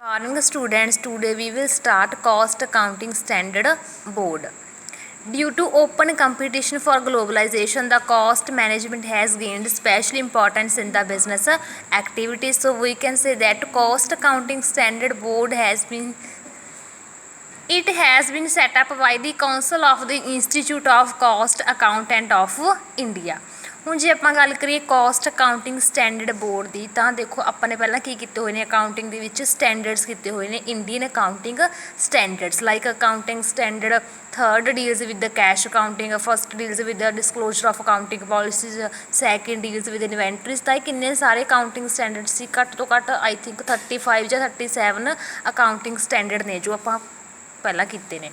Morning students, today we will start Cost Accounting Standard Board. Due to open competition for globalization, the cost management has gained special importance in the business activities. So we can say that Cost Accounting Standard Board has been set up by the Council of the Institute of Cost Accountant of India. ਹੁਣ ਜੇ ਆਪਾਂ ਗੱਲ ਕਰੀਏ cost accounting standard board ਦੀ, ਤਾਂ ਦੇਖੋ ਆਪਾਂ ਨੇ ਪਹਿਲਾਂ ਕੀ ਕੀਤੇ ਹੋਏ ਨੇ, ਅਕਾਊਂਟਿੰਗ ਦੇ ਵਿੱਚ ਸਟੈਂਡਰਡਸ ਕੀਤੇ ਹੋਏ ਨੇ, Indian accounting standards like accounting standard third deals with the cash accounting, first deals with the disclosure of accounting policies, second deals with inventories. ਤਾਂ ਇਹ ਕਿੰਨੇ ਸਾਰੇ ਅਕਾਊਂਟਿੰਗ ਸਟੈਂਡਰਡ ਸੀ, ਘੱਟ ਤੋਂ ਘੱਟ ਆਈ ਥਿੰਕ 35 ਜਾਂ 37 ਅਕਾਊਂਟਿੰਗ ਸਟੈਂਡਰਡ ਨੇ ਜੋ ਆਪਾਂ ਪਹਿਲਾਂ ਕੀਤੇ ਨੇ।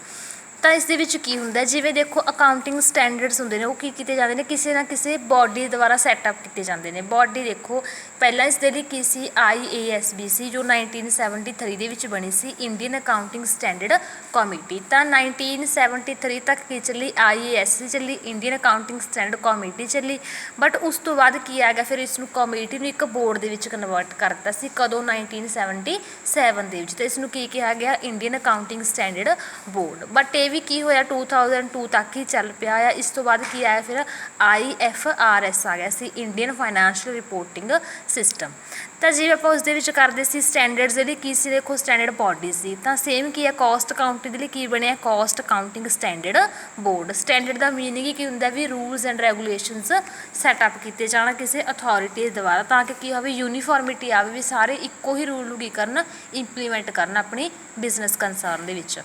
ਤਾਂ ਇਸ ਦੇ ਵਿੱਚ ਕੀ ਹੁੰਦਾ, ਜਿਵੇਂ ਦੇਖੋ ਅਕਾਊਂਟਿੰਗ ਸਟੈਂਡਰਡਸ ਹੁੰਦੇ ਨੇ ਉਹ ਕੀ ਕੀਤੇ ਜਾਂਦੇ ਨੇ, ਕਿਸੇ ਨਾ ਕਿਸੇ ਬੋਡੀ ਦੁਆਰਾ ਸੈਟਅਪ ਕੀਤੇ ਜਾਂਦੇ ਨੇ। ਬੋਡੀ ਦੇਖੋ ਪਹਿਲਾਂ ਇਸ ਦੇ ਲਈ ਕੀ ਸੀ, IASB ਸੀ ਜੋ 1973 ਦੇ ਵਿੱਚ ਬਣੀ ਸੀ, ਇੰਡੀਅਨ ਅਕਾਊਂਟਿੰਗ ਸਟੈਂਡਰਡ ਕਮੇਟੀ। ਤਾਂ 1973 ਤੱਕ ਕੀ ਚੱਲੀ, IASC ਚੱਲੀ, ਇੰਡੀਅਨ ਅਕਾਊਂਟਿੰਗ ਸਟੈਂਡਰਡ ਕਮੇਟੀ ਚੱਲੀ। ਬਟ ਉਸ ਤੋਂ ਬਾਅਦ ਕੀ ਆ ਗਿਆ, ਫਿਰ ਇਸ ਨੂੰ ਕਮੇਟੀ ਨੂੰ ਇੱਕ ਬੋਰਡ ਦੇ ਵਿੱਚ ਕਨਵਰਟ ਕਰ ਦਿੱਤਾ ਸੀ, ਕਦੋਂ 1977 ਦੇ ਵਿੱਚ। ਤਾਂ ਇਸ ਨੂੰ ਕੀ ਕਿਹਾ ਗਿਆ, Indian accounting standard board. But ਇਹ ਵੀ ਕੀ ਹੋਇਆ 2002 ਤੱਕ ਹੀ ਚੱਲ ਪਿਆ ਆ। ਇਸ ਤੋਂ ਬਾਅਦ ਕੀ ਆਇਆ, ਫਿਰ IFRS ਆ ਗਿਆ ਸੀ, ਇੰਡੀਅਨ ਫਾਈਨੈਂਸ਼ੀਅਲ ਰਿਪੋਰਟਿੰਗ ਸਿਸਟਮ। ਤਾਂ ਜਿਵੇਂ ਆਪਾਂ ਉਸ ਦੇ ਵਿੱਚ ਕਰਦੇ ਸੀ ਸਟੈਂਡਰਡਸ ਜਿਹੜੀ ਕੀ ਸੀ, ਦੇਖੋ ਸਟੈਂਡਰਡ ਬੋਡੀ ਸੀ। ਤਾਂ ਸੇਮ ਕੀ ਹੈ, ਕੋਸਟ ਅਕਾਊਂਟਿੰਗ ਦੇ ਲਈ ਕੀ ਬਣਿਆ, cost accounting standard board. Standard ਦਾ ਮੀਨਿੰਗ ਹੀ ਕੀ ਹੁੰਦਾ ਵੀ ਰੂਲਸ ਐਂਡ ਰੈਗੂਲੇਸ਼ਨਸ ਸੈਟਅਪ ਕੀਤੇ ਜਾਣ ਕਿਸੇ ਅਥੋਰਿਟੀਜ਼ ਦੁਆਰਾ, ਤਾਂ ਕਿ ਕੀ ਹੋਵੇ ਯੂਨੀਫਾਰਮਿਟੀ ਆਵੇ, ਵੀ ਸਾਰੇ ਇੱਕੋ ਹੀ ਰੂਲ ਨੂੰ ਕੀ ਕਰਨ, ਇੰਪਲੀਮੈਂਟ ਕਰਨ ਆਪਣੀ ਬਿਜ਼ਨਸ ਕੰਸਰਨ ਦੇ ਵਿੱਚ।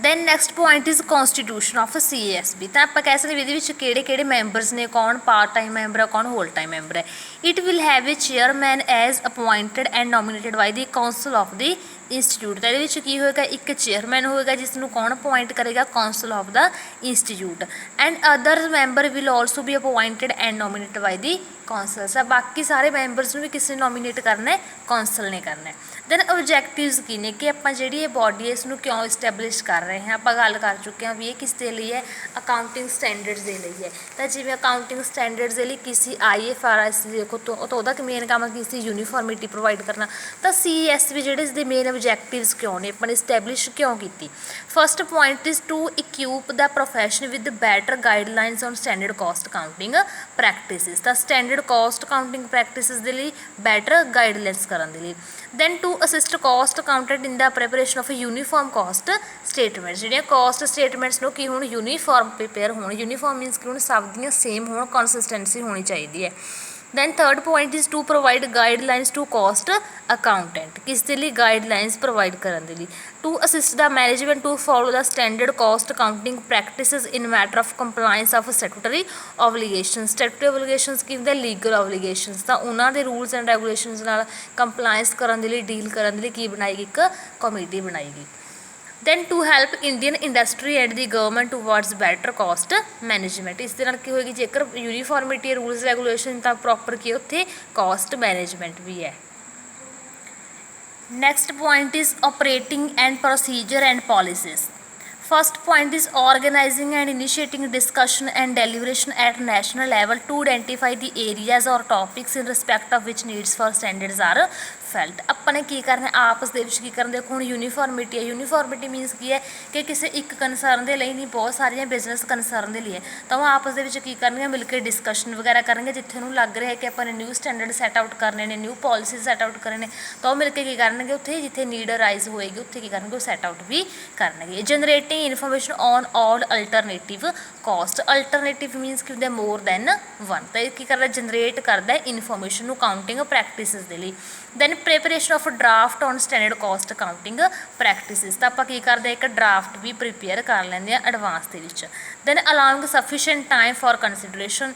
Then next point is constitution of CASB। ਤਾਂ ਆਪਾਂ ਕਹਿ ਸਕਦੇ ਵੀ ਇਹਦੇ ਵਿੱਚ ਕਿਹੜੇ ਕਿਹੜੇ ਮੈਂਬਰਸ ਨੇ, ਕੌਣ ਪਾਰਟ ਟਾਈਮ ਮੈਂਬਰ ਹੈ, ਕੌਣ ਹੋਲ ਟਾਈਮ ਮੈਂਬਰ ਹੈ। It will have a chairman as appointed and nominated by the council of the institute. ਤਾਂ ਇਹਦੇ ਵਿੱਚ ਕੀ ਹੋਏਗਾ, ਇੱਕ ਚੇਅਰਮੈਨ ਹੋਏਗਾ ਜਿਸ ਨੂੰ ਕੌਣ ਅਪੁਆਇੰਟ ਕਰੇਗਾ, council of the institute. And other member will also be appointed and nominated by the councils. ਬਾਕੀ ਸਾਰੇ ਮੈਂਬਰਸ ਨੂੰ ਵੀ ਕਿਸੇ ਨੇ ਨੋਮੀਨੇਟ ਕਰਨਾ ਹੈ, ਕਾਊਂਸਲ ਨੇ ਕਰਨਾ ਹੈ। ਦੈਨ ਓਬਜੈਕਟਿਵਸ ਕੀ ਨੇ, ਕਿ ਆਪਾਂ ਜਿਹੜੀ ਇਹ ਬੋਡੀ ਹੈ ਇਸ ਨੂੰ ਕਿਉਂ ਇਸਟੈਬਲਿਸ਼ ਕਰ ਰਹੇ ਹਾਂ। ਆਪਾਂ ਗੱਲ ਕਰ ਚੁੱਕੇ ਹਾਂ ਵੀ ਇਹ ਕਿਸ ਦੇ ਲਈ ਹੈ, ਅਕਾਊਂਟਿੰਗ ਸਟੈਂਡਰਡਸ ਦੇ ਲਈ ਹੈ। ਤਾਂ ਜਿਵੇਂ ਅਕਾਊਂਟਿੰਗ ਸਟੈਂਡਰਡਸ ਦੇ ਲਈ ਕੀ ਸੀ, IFRS ਦੇਖੋ ਤਾਂ ਉਹਦਾ ਮੇਨ ਕੰਮ ਕੀ ਸੀ, ਯੂਨੀਫਾਰਮਿਟੀ ਪ੍ਰੋਵਾਈਡ ਕਰਨਾ। ਤਾਂ CASB ਜਿਹੜੇ ਇਸਦੇ ਮੇਨ ਓਬਜੈਕਟਿਵਸ ਕਿਉਂ ਨੇ, ਆਪਾਂ ਨੇ ਇਸਟੈਬਲਿਸ਼ ਕਿਉਂ ਕੀਤੀ। First point is to equip the profession with better guidelines on standard cost accounting practices. ਤਾਂ ਸਟੈਂਡਰਡ ਕੋਸਟ ਅਕਾਊਂਟਿੰਗ ਪ੍ਰੈਕਟਿਸਿਸ ਦੇ ਲਈ ਬੈਟਰ ਗਾਈਡਲਾਈਨਸ ਕਰਨ ਦੇ ਲਈ। Then to assist cost accountant in the preparation of uniform cost statements. ਜਿਹੜੀਆਂ cost statements ਨੂੰ ਕੀ ਹੋਣ, ਯੂਨੀਫਾਰਮ ਪ੍ਰੀਪੇਅਰ ਹੋਣ। ਯੂਨੀਫਾਰਮ ਮੀਨਸ ਕਿ ਹੁਣ ਸਭ ਦੀਆਂ ਸੇਮ ਹੋਣ, ਕੰਸਿਸਟੈਂਸੀ ਹੋਣੀ ਚਾਹੀਦੀ ਹੈ। Then third point is to provide guidelines to cost accountant, ਕਿਸ ਦੇ ਲਈ, ਗਾਈਡਲਾਈਨਸ ਪ੍ਰੋਵਾਈਡ ਕਰਨ ਦੇ ਲਈ। To assist the management to follow the standard cost accounting practices in matter of compliance of statutory obligation. Statutory obligations ਕੀ ਹੁੰਦੇ, legal obligations. ਤਾਂ ਉਹਨਾਂ ਦੇ ਰੂਲਸ ਐਂਡ ਰੈਗੂਲੇਸ਼ਨਸ ਨਾਲ ਕੰਪਲਾਇੰਸ ਕਰਨ ਦੇ ਲਈ, ਡੀਲ ਕਰਨ ਦੇ ਲਈ ਕੀ ਬਣਾਈ ਗਈ, ਇੱਕ ਕਮੇਟੀ ਬਣਾਈ ਗਈ। Then to help Indian industry and the government towards better cost management. ਇਸ ਦੇ ਨਾਲ ਕੀ ਹੋਏਗੀ, ਜੇਕਰ ਯੂਨੀਫਾਰਮਿਟੀ ਰੂਲਸ ਰੈਗੂਲੇਸ਼ਨ ਤਾਂ ਪ੍ਰੋਪਰ ਕੀ ਉੱਥੇ ਕੋਸਟ ਮੈਨੇਜਮੈਂਟ ਵੀ ਹੈ। Next point is operating and procedure and policies. First point is organizing and initiating discussion and deliberation at national level to identify the areas or topics in respect of which needs for standards are felt। ਆਪਾਂ ਨੇ ਕੀ ਕਰਨਾ, ਆਪਸ ਦੇ ਵਿੱਚ ਕੀ ਕਰਨ, ਦੇਖੋ ਹੁਣ ਯੂਨੀਫਾਰਮਿਟੀ ਹੈ। ਯੂਨੀਫਾਰਮਿਟੀ ਮੀਨਸ ਕੀ ਹੈ ਕਿ ਕਿਸੇ ਇੱਕ ਕੰਸਰਨ ਦੇ ਲਈ ਨਹੀਂ, ਬਹੁਤ ਸਾਰੀਆਂ ਬਿਜ਼ਨਸ ਕੰਸਰਨ ਦੇ ਲਈ ਹੈ। ਤਾਂ ਉਹ ਆਪਸ ਦੇ ਵਿੱਚ ਕੀ ਕਰਨਗੇ, ਮਿਲ ਕੇ ਡਿਸਕਸ਼ਨ ਵਗੈਰਾ ਕਰਨਗੇ। ਜਿੱਥੇ ਉਹਨੂੰ ਲੱਗ ਰਿਹਾ ਕਿ ਆਪਾਂ ਨੇ ਨਿਊ ਸਟੈਂਡਰਡ ਸੈੱਟ ਆਊਟ ਕਰਨੇ ਨੇ, ਨਿਊ ਪੋਲਿਸੀਜ਼ ਸੈੱਟ ਆਊਟ ਕਰਨੇ ਨੇ, ਤਾਂ ਉਹ ਮਿਲ ਕੇ ਕੀ ਕਰਨਗੇ, ਉੱਥੇ ਜਿੱਥੇ ਨੀਡ ਅਰਾਈਜ਼ ਹੋਏਗੀ ਉੱਥੇ ਕੀ ਕਰਨਗੇ, ਉਹ ਸੈੱਟ ਆਊਟ ਵੀ ਕਰਨਗੇ। Generating information on all alternative cost. Alternative means ਕੀ ਹੁੰਦਾ, ਮੋਰ ਦੈਨ ਵਨ। ਤਾਂ ਇਹ ਕੀ ਕਰਦਾ, ਜਨਰੇਟ ਕਰਦਾ ਇਨਫੋਰਮੇਸ਼ਨ ਨੂੰ ਕਾਊਂਟਿੰਗ ਪ੍ਰੈਕਟਿਸਿਸ ਦੇ ਲਈ। Then preparation of draft on standard cost accounting practices. ਤਾਂ ਆਪਾਂ ਕੀ ਕਰਦੇ, ਇੱਕ ਡਰਾਫਟ ਵੀ ਪ੍ਰੀਪੇਅਰ ਕਰ ਲੈਂਦੇ ਹਾਂ ਐਡਵਾਂਸ ਦੇ ਵਿੱਚ। Then allowing sufficient time for consideration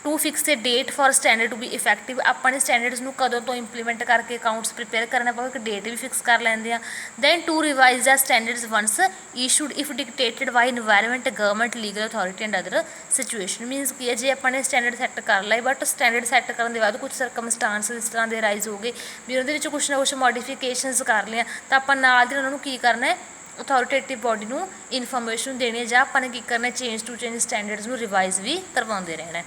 to fix a date for standard to be effective. ਆਪਾਂ ਨੇ ਸਟੈਂਡਰਡਸ ਨੂੰ ਕਦੋਂ ਤੋਂ ਇੰਪਲੀਮੈਂਟ ਕਰਕੇ ਅਕਾਊਂਟਸ ਪ੍ਰੀਪੇਅਰ ਕਰਨਾ ਪਵੇ, ਇੱਕ ਡੇਟ ਵੀ ਫਿਕਸ ਕਰ ਲੈਂਦੇ ਆ। Then to revise the standards once issued if dictated by environment, government, legal authority and other situation. Means ਕੀ ਹੈ, ਜੇ ਆਪਾਂ ਨੇ ਸਟੈਂਡਰਡ ਸੈੱਟ ਕਰ ਲਏ ਬਟ ਸਟੈਂਡਰਡ ਸੈੱਟ ਕਰਨ ਦੇ ਬਾਅਦ ਕੁਝ ਸਰਕਮਸਟਾਂਸ ਇਸ ਤਰ੍ਹਾਂ ਦੇ ਰਾਈਜ਼ ਹੋ ਗਏ ਵੀ ਉਹਦੇ ਵਿੱਚ ਕੁਛ ਨਾ ਕੁਛ ਮੋਡੀਫਿਕੇਸ਼ਨਸ ਕਰ ਲਿਆ, ਤਾਂ ਆਪਾਂ ਨਾਲ ਦੀ ਉਹਨਾਂ ਨੂੰ ਕੀ ਕਰਨਾ ਹੈ, ਅਥੋਰੀਟੇਟਿਵ ਬੋਡੀ ਨੂੰ ਇਨਫੋਰਮੇਸ਼ਨ ਦੇਣੀ ਹੈ, ਜਾਂ ਆਪਾਂ ਨੇ ਕੀ ਕਰਨਾ, ਚੇਂਜ ਟੂ ਚੇਂਜ ਸਟੈਂਡਰਡਸ ਨੂੰ ਰਿਵਾਈਜ਼ ਵੀ ਕਰਵਾਉਂਦੇ ਰਹਿਣਾ।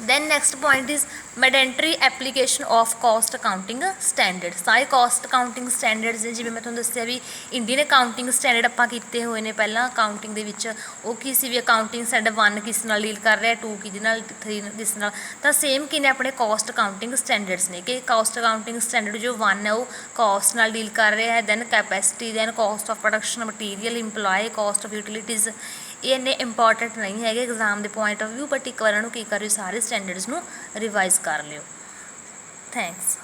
Then next point is mandatory application of cost accounting standard. ਸਾਰੇ ਕਾਸਟ ਅਕਾਊਂਟਿੰਗ ਸਟੈਂਡਰਡਸ ਨੇ, ਜਿਵੇਂ ਮੈਂ ਤੁਹਾਨੂੰ ਦੱਸਿਆ ਵੀ ਇੰਡੀਅਨ ਅਕਾਊਂਟਿੰਗ ਸਟੈਂਡਰਡ ਆਪਾਂ ਕੀਤੇ ਹੋਏ ਨੇ ਪਹਿਲਾਂ ਅਕਾਊਂਟਿੰਗ ਦੇ ਵਿੱਚ। ਉਹ ਕੀ ਸੀ ਵੀ ਅਕਾਊਂਟਿੰਗ ਸਟੈਂਡਰਡ 1 ਕਿਸ ਨਾਲ ਡੀਲ ਕਰ ਰਿਹਾ, 2 ਕਿਹਦੇ ਨਾਲ, 3 ਕਿਸ ਨਾਲ। ਤਾਂ ਸੇਮ ਕੀ ਨੇ ਆਪਣੇ ਕਾਸਟ ਅਕਾਊਂਟਿੰਗ ਸਟੈਂਡਰਡਸ ਨੇ ਕਿ ਕਾਸਟ ਅਕਾਊਂਟਿੰਗ ਸਟੈਂਡਰਡ ਜੋ 1 ਹੈ ਉਹ ਕਾਸਟ ਨਾਲ ਡੀਲ ਕਰ ਰਿਹਾ ਹੈ। Then capacity, then cost of production material, employee, cost of utilities. ਇਹ ਇੰਨੇ ਇੰਪੋਰਟੈਂਟ ਨਹੀਂ ਹੈਗੇ ਐਗਜ਼ਾਮ ਦੇ ਪੁਆਇੰਟ ਆਫ ਵਿਊ, ਬਟ ਇੱਕ ਵਾਰ ਇਹਨੂੰ ਕੀ ਕਰਿਓ ਸਾਰੇ ਸਟੈਂਡਰਡਸ ਨੂੰ ਰਿਵਾਈਜ਼ ਕਰ ਲਿਓ। ਥੈਂਕਸ।